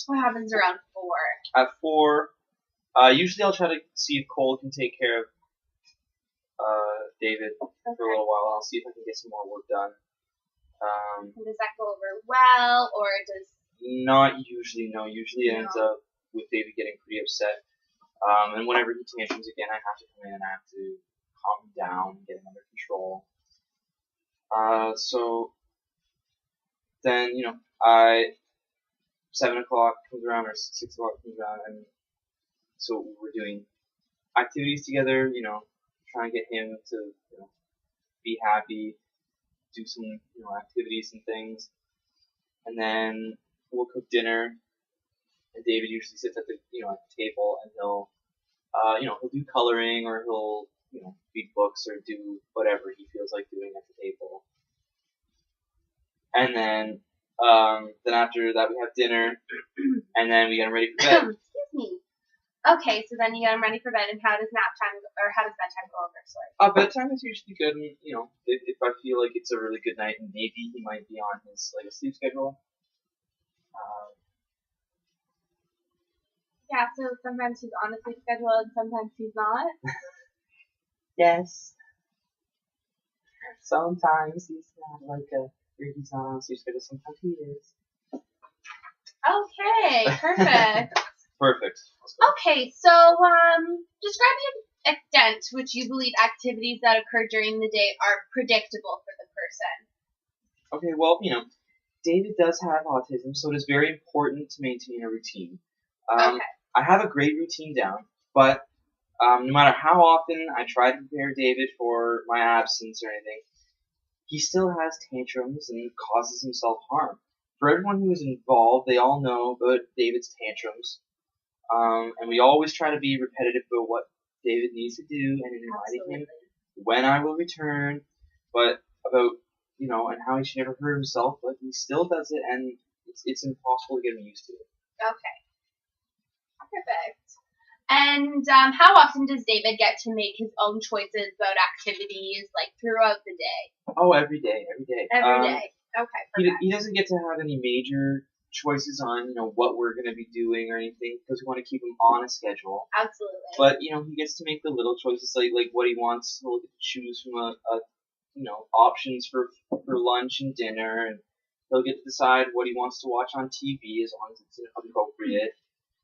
What happens around 4? At 4, usually I'll try to see if Cole can take care of David for a little while. I'll see if I can get some more work done. Does that go over well, or does... Not usually, no. Usually it ends up with David getting pretty upset. And whenever he tantrums again, I have to come in and I have to calm him down and get him under control. So then, 7 o'clock comes around, or 6 o'clock comes around, and so we're doing activities together, trying to get him to, be happy, do some, activities and things. And then we'll cook dinner, and David usually sits at the, at the table, and he'll do coloring, or he'll, read books, or do whatever he feels like doing at the table. And then after that we have dinner, and then we get him ready for bed. Excuse me. Okay, so then you get him ready for bed, and how does bedtime go over? Sorry. Bedtime is usually good, and, if I feel like it's a really good night, and maybe he might be on his, sleep schedule. Yeah, so sometimes he's on a sleep schedule, and sometimes he's not? Yes. Sometimes he's not, he's not on a sleep schedule, sometimes he is. Okay, perfect. Perfect. Okay, so describe the extent to which you believe activities that occur during the day are predictable for the person. Okay, well, David does have autism, so it is very important to maintain a routine. Okay. I have a great routine down, but no matter how often I try to prepare David for my absence or anything, he still has tantrums and causes himself harm. For everyone who is involved, they all know about David's tantrums. And we always try to be repetitive about what David needs to do, and inviting him when I will return, but about, and how he should never hurt himself, but he still does it, and it's impossible to get him used to it. Okay. Perfect. And how often does David get to make his own choices about activities, throughout the day? Oh, every day. Every day. Okay, perfect. He doesn't get to have any major choices on, what we're going to be doing or anything, because we want to keep him on a schedule. Absolutely. But, he gets to make the little choices, like what he wants. He'll get to choose from options for lunch and dinner, and he'll get to decide what he wants to watch on TV as long as it's appropriate,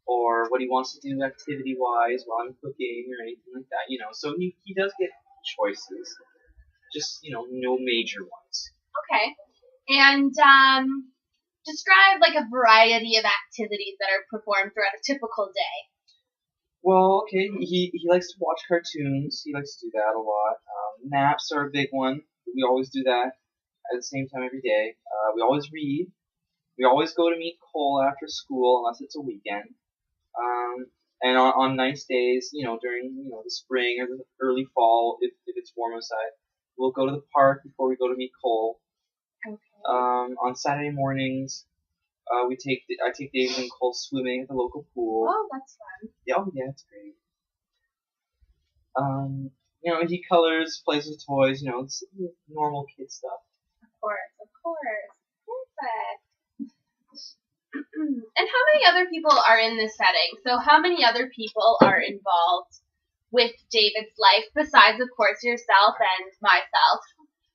or what he wants to do activity-wise while I'm cooking or anything like that, So he does get choices, just, no major ones. Okay. And describe a variety of activities that are performed throughout a typical day. Well, okay, he likes to watch cartoons. He likes to do that a lot. Naps are a big one. We always do that at the same time every day. We always read. We always go to meet Cole after school, unless it's a weekend. And on nice days, during the spring or the early fall, if it's warm outside, we'll go to the park before we go to meet Cole. Okay. On Saturday mornings, I take David and Cole swimming at the local pool. Oh, that's fun. Yeah, it's great. He colors, plays with toys, it's normal kid stuff. Of course. Perfect. And how many other people are in this setting? So how many other people are involved with David's life, besides, of course, yourself and myself?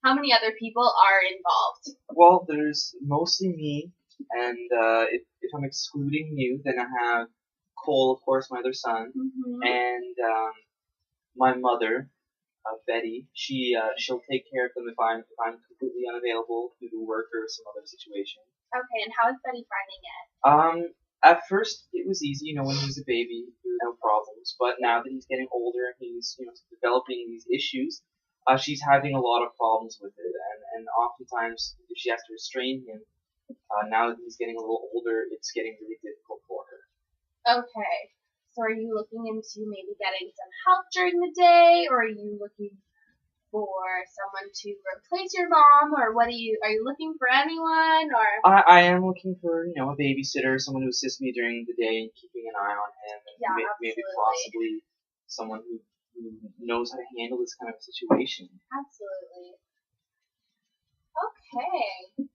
How many other people are involved? Well, there's mostly me, and if I'm excluding you, then I have Cole, of course, my other son, and my mother, Betty. She'll take care of them if I'm completely unavailable due to work or some other situation. Okay, and how is Betty finding it? At first it was easy, when he was a baby, there were no problems. But now that he's getting older and he's, developing these issues, she's having a lot of problems with it, and oftentimes if she has to restrain him, now that he's getting a little older, it's getting really difficult for her. Okay. So are you looking into maybe getting some help during the day, or are you looking for someone to replace your mom, or are you looking for anyone, or? I am looking for, a babysitter, someone who assists me during the day and keeping an eye on him, and maybe possibly someone who knows how to handle this kind of situation. Absolutely. Okay.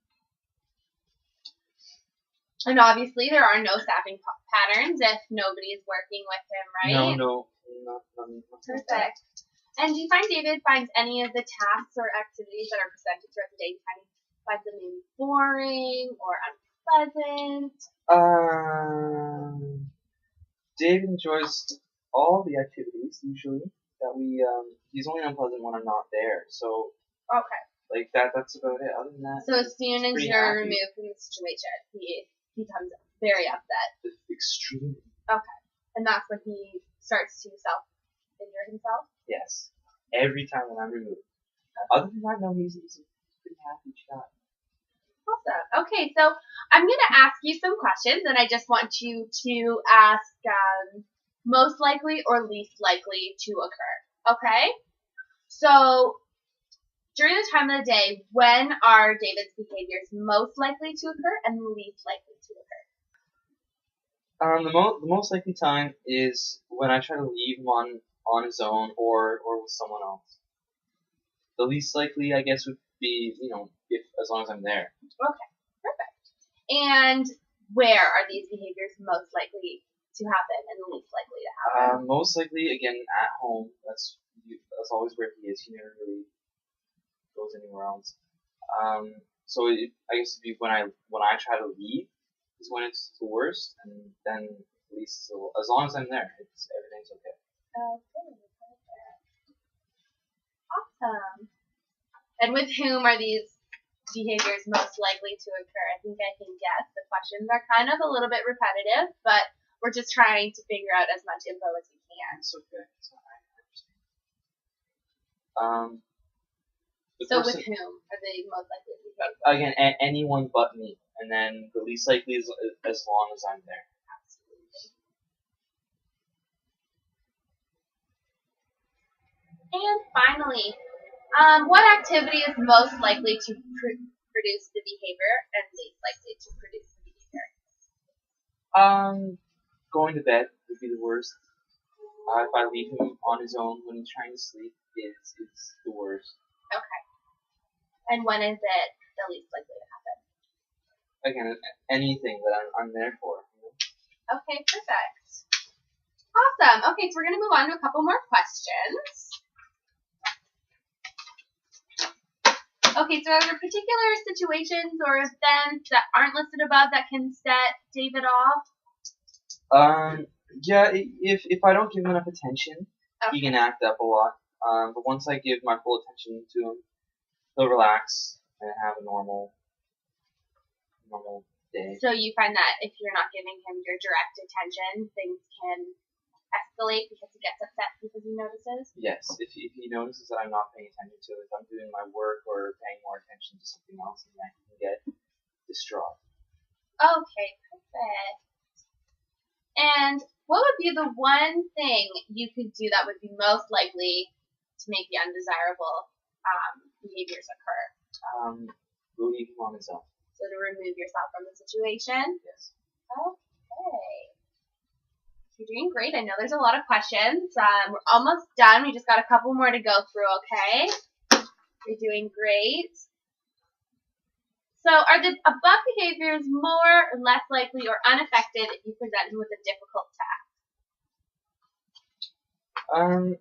And obviously there are no staffing patterns if nobody is working with him, right? No, not Perfect. And do you find David finds any of the tasks or activities that are presented throughout the day, finds them maybe boring or unpleasant? Dave enjoys all the activities usually that we. He's only unpleasant when I'm not there. So Okay. like that's about it. Other than that. So as soon as you're happy. removed from the situation, he becomes very upset. Extremely. Okay. And that's when he starts to self-injure himself? Yes. Every time when I'm removed. Other than that, no, he's a pretty happy child. Awesome. Okay, so I'm going to ask you some questions, and I just want you to ask most likely or least likely to occur. Okay? So during the time of the day, when are David's behaviors most likely to occur and least likely to occur? The most likely time is when I try to leave him on his own or with someone else. The least likely, I guess, would be, if as long as I'm there. Okay, perfect. And where are these behaviors most likely to happen and least likely to happen? Most likely, again, at home. That's always where he is. He never really goes anywhere else. So I guess it'd be when I try to leave is when it's the worst, and then at least as long as I'm there, everything's okay. Okay, perfect. Awesome. And with whom are these behaviors most likely to occur? I think I can guess. The questions are kind of a little bit repetitive, but we're just trying to figure out as much info as we can. It's okay. It's all right. I understand. With whom are they most likely to be? Again, anyone but me. And then the least likely is as long as I'm there. Absolutely. And finally, what activity is most likely to produce the behavior and least likely to produce the behavior? Going to bed would be the worst. If I leave him on his own when he's trying to sleep, it's the worst. Okay. And when is it the least likely to happen? Again, anything that I'm there for. Okay, perfect. Awesome. Okay, so we're going to move on to a couple more questions. Okay, so are there particular situations or events that aren't listed above that can set David off? Yeah, if I don't give him enough attention, he can act up a lot. But once I give my full attention to him, he'll relax and have a normal day. So you find that if you're not giving him your direct attention, things can escalate because he gets upset because he notices? Yes, if he notices that I'm not paying attention to it, if I'm doing my work or paying more attention to something else, then I can get distraught. Okay, perfect. And what would be the one thing you could do that would be most likely to make the undesirable behaviors occur? Leave him on his own. So to remove yourself from the situation? Yes. Okay. You're doing great. I know there's a lot of questions. We're almost done. We just got a couple more to go through, okay? You're doing great. So are the above behaviors more or less likely or unaffected if you present him with a difficult task?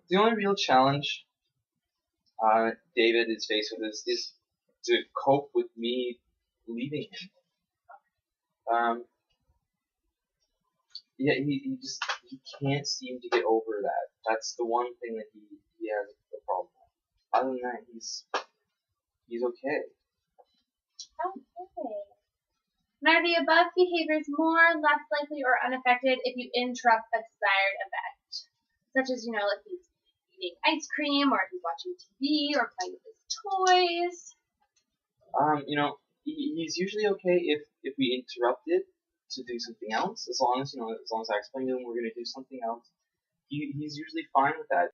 The only real challenge David is faced with is to cope with me leaving him. Yeah, he can't seem to get over that. That's the one thing that he has a problem with. Other than that, he's okay. Okay. Now, are the above behaviors more, less likely, or unaffected if you interrupt a desired event? Such as, like he's eating ice cream, or if he's watching TV, or playing with his toys? He's usually okay if we interrupt it to do something else. As long as I explain to him we're going to do something else, he's usually fine with that.